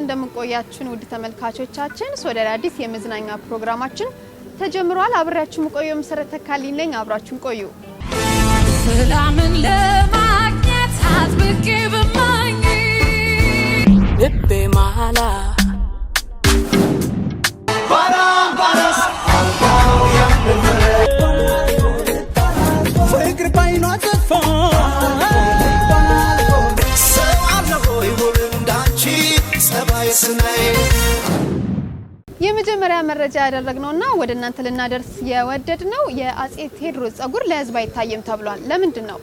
እንደምቆያችሁን ውድ ተመልካቾቻችን ሶደሬ አዲስ የመዝናኛ ፕሮግራማችን ተጀምሯል። አብራችሁን ቆዩ። መሰረት ተካልኝ ነኝ። አብራችሁን ቆዩ። ሰላምን ለማግኘት አጥብቄ በማኝ ልቤ ማላ ባራባራስ አልጋው ያምር ፍቅር ባይኗ ተፋ የመጀመሪያ መረጃ ያደረግነውና ወደ እናንተ ልናደርስ የወደድነው የአጼ ቴዎድሮስ ጸጉር ለህዝብ አይታየም ተብሏል። ለምንድን ነው?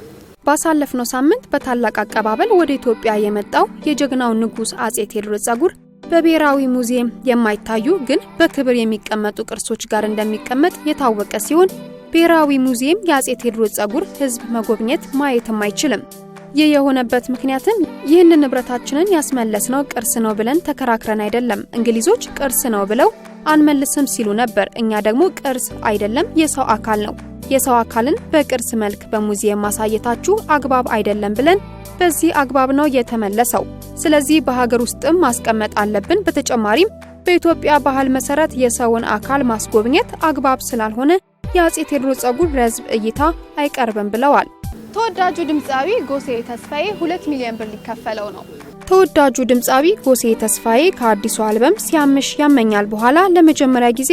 ባሳለፍነው ሳምንት በታላቅ አቀባበል ወደ ኢትዮጵያ የመጣው የጀግናው ንጉስ አጼ ቴዎድሮስ ጸጉር በብሔራዊ ሙዚየም የማይታዩ ግን በክብር የሚቀመጡ ቅርሶች ጋር እንደሚቀመጥ የታወቀ ሲሆን ብሔራዊ ሙዚየም የአጼ ቴዎድሮስ ጸጉር ህዝብ መጎብኘት ማየትም አይችልም። ይህ የሆነበት ምክንያትም ይህንን ንብረታችንን ያስመለስነው ቅርስ ነው ብለን ተከራክረን አይደለም። እንግሊዞች ቅርስ ነው ብለው አንመልስም ሲሉ ነበር። እኛ ደግሞ ቅርስ አይደለም የሰው አካል ነው፣ የሰው አካልን በቅርስ መልክ በሙዚየም ማሳየታችሁ አግባብ አይደለም ብለን በዚህ አግባብ ነው የተመለሰው። ስለዚህ በሀገር ውስጥም ማስቀመጥ አለብን። በተጨማሪም በኢትዮጵያ ባህል መሰረት የሰውን አካል ማስጎብኘት አግባብ ስላልሆነ የአጼ ቴዎድሮስ ጸጉር ለህዝብ እይታ አይቀርብም ብለዋል። ተወዳጁ ድምጻዊ ጎሴ ተስፋዬ 2 ሚሊዮን ብር ሊከፈለው ነው። ተወዳጁ ድምጻዊ ጎሴ ተስፋዬ ከአዲሱ አልበም ሲያምሽ ያመኛል በኋላ ለመጀመሪያ ጊዜ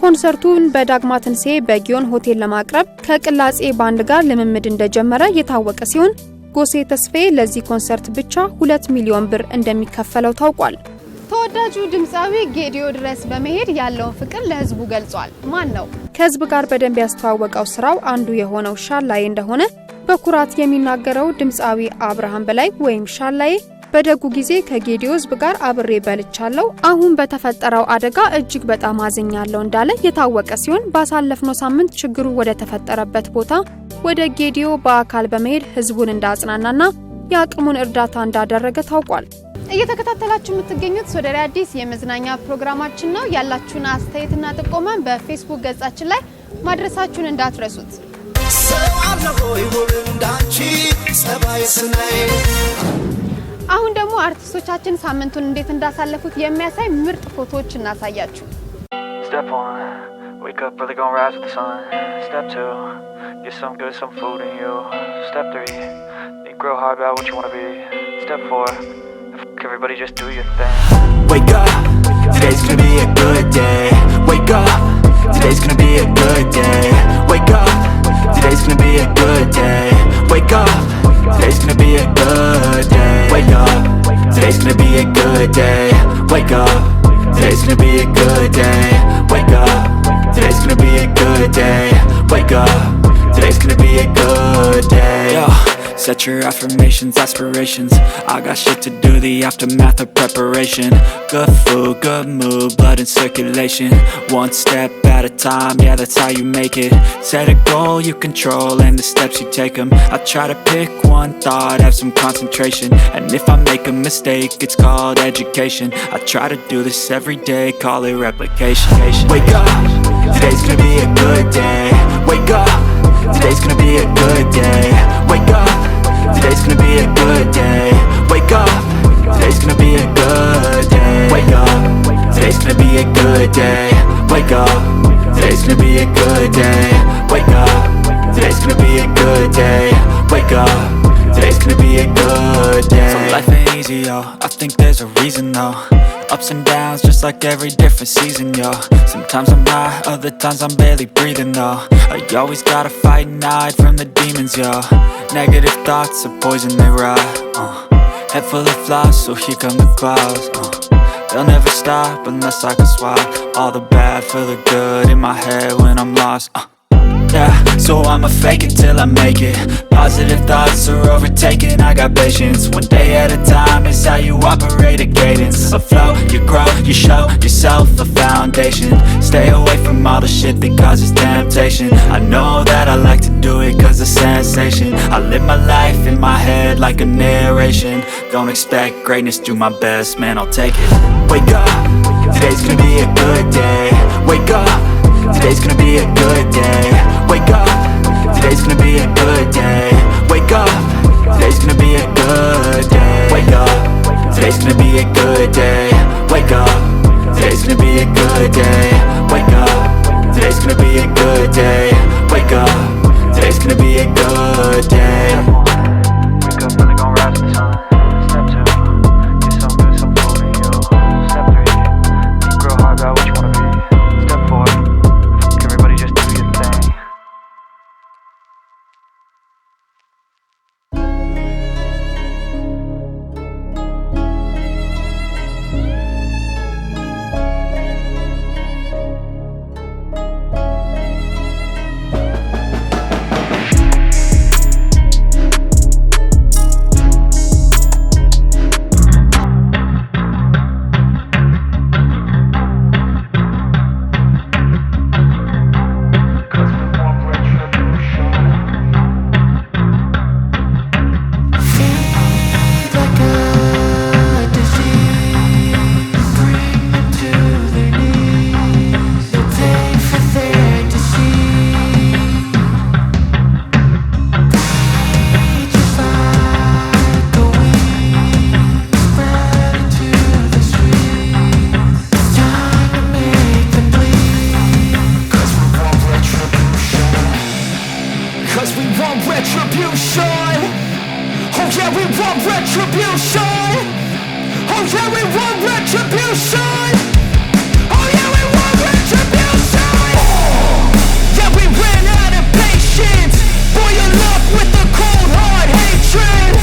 ኮንሰርቱን በዳግማ ትንሣኤ በጊዮን ሆቴል ለማቅረብ ከቅላጼ ባንድ ጋር ልምምድ እንደጀመረ የታወቀ ሲሆን ጎሴ ተስፋዬ ለዚህ ኮንሰርት ብቻ 2 ሚሊዮን ብር እንደሚከፈለው ታውቋል። ተወዳጁ ድምጻዊ ጌዲዮ ድረስ በመሄድ ያለውን ፍቅር ለህዝቡ ገልጿል። ማን ነው? ከህዝብ ጋር በደንብ ያስተዋወቀው ስራው አንዱ የሆነው ሻላዬ እንደሆነ በኩራት የሚናገረው ድምጻዊ አብርሃም በላይ ወይም ሻላዬ በደጉ ጊዜ ከጌዲዮ ህዝብ ጋር አብሬ በልቻለሁ፣ አሁን በተፈጠረው አደጋ እጅግ በጣም አዝኛለሁ እንዳለ የታወቀ ሲሆን ባሳለፍነው ሳምንት ችግሩ ወደ ተፈጠረበት ቦታ ወደ ጌዲዮ በአካል በመሄድ ህዝቡን እንዳጽናናና የአቅሙን እርዳታ እንዳደረገ ታውቋል። እየተከታተላችሁ የምትገኙት ሶደሬ አዲስ የመዝናኛ ፕሮግራማችን ነው። ያላችሁን አስተያየትና ጥቆማን በፌስቡክ ገጻችን ላይ ማድረሳችሁን እንዳትረሱት። አሁን ደግሞ አርቲስቶቻችን ሳምንቱን እንዴት እንዳሳለፉት የሚያሳይ ምርጥ ፎቶዎች እናሳያችሁ። Step 1, wake up early, gonna rise with the sun. Step 2, get some good, some food in you. Step 3, think real hard about what you wanna be. Step 4, everybody just do your thing. Wake up, today's gonna be a good day. Wake up, today's gonna be a good day. Wake up, today's gonna be a good day. Wake up, today's gonna be a good day. Wake up, today's gonna be a good day. Wake up, today's gonna be a good day. Wake up, today's gonna be a good day. Wake up, today's gonna be a good day. Yo. Set your affirmations, aspirations. I got shit to do, the aftermath of preparation. Good food, good mood, blood in circulation. One step at a time, yeah, that's how you make it. Set a goal you control and the steps you take them. I try to pick one thought, have some concentration. And if I make a mistake, it's called education. I try to do this every day, call it replication. Wake up, today's gonna be a good day. Wake up, today's gonna be a good day. Wake up, today's gonna be a good day. Wake up, today's gonna be a good day. Wake up, today's gonna be a good day. Wake up, today's gonna be a good day. Wake up, today's gonna be a good day. Wake up, today's gonna be a good day. So life ain't easy, yo, I think there's a reason though. Ups and downs, just like every different season, yo. Sometimes I'm high, other times I'm barely breathing, though. You always gotta fight and hide from the demons, yo. Negative thoughts are poison, they rot. Head full of flies, so here come the clouds. They'll never stop unless I can swap all the bad for the good in my head when I'm lost. Yeah, so I'ma fake it till I make it. Positive thoughts are overtaken, I got patience. One day at a time is how you operate a cadence. A flow, you grow, you show yourself a foundation. Stay away from all the shit that causes temptation. I know that I like to do it cause it's sensation. I live my life in my head like a narration. Don't expect greatness, do my best, man, I'll take it. Wake up, today's gonna be a good day. Wake up, today's gonna be a good day. Wake up, today's gonna be a good day. Wake up, today's gonna be a good day. Wake up, today's gonna be a good day. want retribution. Oh yeah, we want retribution. Oh yeah, we want retribution. Oh yeah, we want retribution. Yeah, we ran out of patience. Boil up with the cold hard hatred.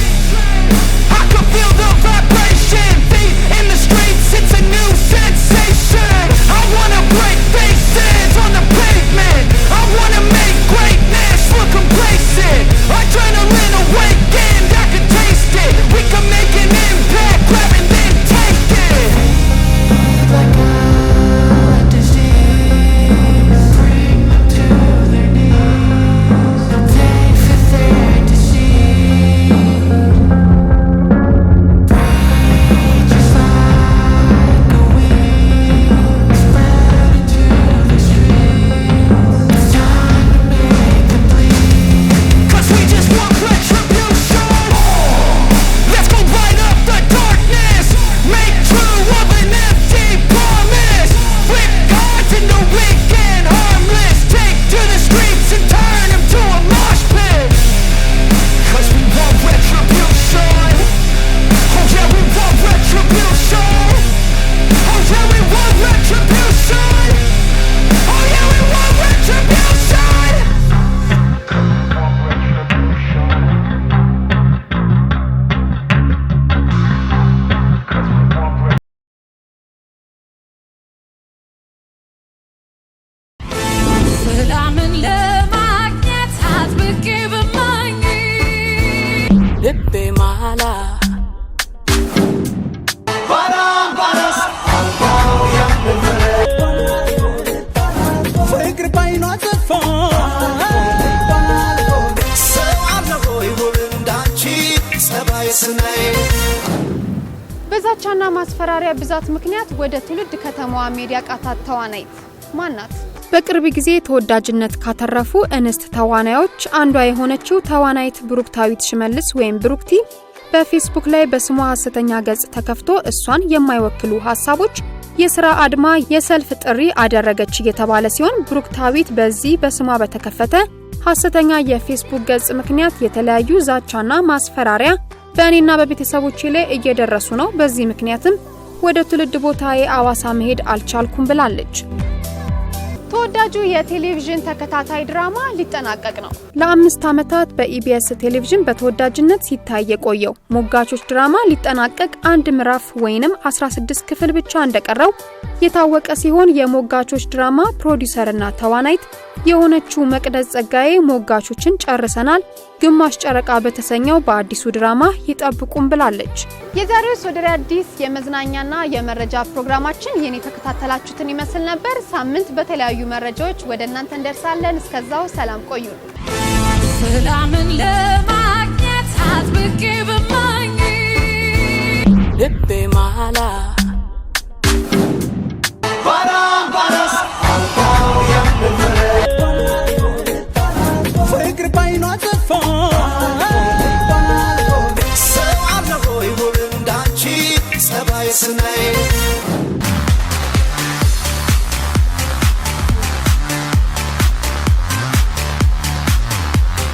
I can feel the vibration. Feet in the streets, it's a new sensation. I wanna break faces on the pavement. I wanna make greatness look complacent. Adrenaline awakened, I can taste it. We can make an impact, grab and then take it. Like a disease, bring them to their knees. They fit their disease. Breathe just like a wind, spread into the streets. It's time to make them bleed. 'Cause we just want retribution. Let's go light up the darkness. Make true of an empty promise. Flip gods into weak and harmless. Take to the streets and turn them to a mosh pit. 'Cause we want retribution. Oh yeah, we want retribution. Oh yeah, we want retribution. Oh yeah, we want retribution. ሰላምን ለማግኘት አጥብቄ ብመኝ ልቤ ማላ ፍቅር ባይኗ ጠፋ ሰው አለ ሆይ ውብ እንዳንቺ ጸባይ ስናይ በዛቻና ማስፈራሪያ ብዛት ምክንያት ወደ ትውልድ ከተማዋ መሄድ ያቃታት ተዋናይት ማናት? በቅርብ ጊዜ ተወዳጅነት ካተረፉ እንስት ተዋናዮች አንዷ የሆነችው ተዋናይት ብሩክታዊት ሽመልስ ወይም ብሩክቲ በፌስቡክ ላይ በስሟ ሐሰተኛ ገጽ ተከፍቶ እሷን የማይወክሉ ሐሳቦች የሥራ አድማ የሰልፍ ጥሪ አደረገች እየተባለ ሲሆን ብሩክታዊት በዚህ በስሟ በተከፈተ ሐሰተኛ የፌስቡክ ገጽ ምክንያት የተለያዩ ዛቻና ማስፈራሪያ በእኔና በቤተሰቦቼ ላይ እየደረሱ ነው። በዚህ ምክንያትም ወደ ትውልድ ቦታዬ አዋሳ መሄድ አልቻልኩም ብላለች። ተወዳጁ የቴሌቪዥን ተከታታይ ድራማ ሊጠናቀቅ ነው። ለ5 ዓመታት በኢቢኤስ ቴሌቪዥን በተወዳጅነት ሲታይ የቆየው ሞጋቾች ድራማ ሊጠናቀቅ አንድ ምዕራፍ ወይንም 16 ክፍል ብቻ እንደቀረው የታወቀ ሲሆን የሞጋቾች ድራማ ፕሮዲዩሰርና ተዋናይት የሆነችው መቅደስ ጸጋዬ ሞጋቾችን ጨርሰናል፣ ግማሽ ጨረቃ በተሰኘው በአዲሱ ድራማ ይጠብቁም ብላለች። የዛሬው ሶደሬ አዲስ የመዝናኛና የመረጃ ፕሮግራማችን የኔ ተከታተላችሁትን ይመስል ነበር። ሳምንት በተለያዩ መረጃዎች ወደ እናንተ እንደርሳለን። እስከዛው ሰላም ቆዩ። ሰላምን ለማግኘት አጥብቄ ብመኝ ልቤ ማላ ፍቅር ባይኗ ጠፋ ሰው አለ ሆይ ውብ እንዳንቺ ጸባይ ስናይ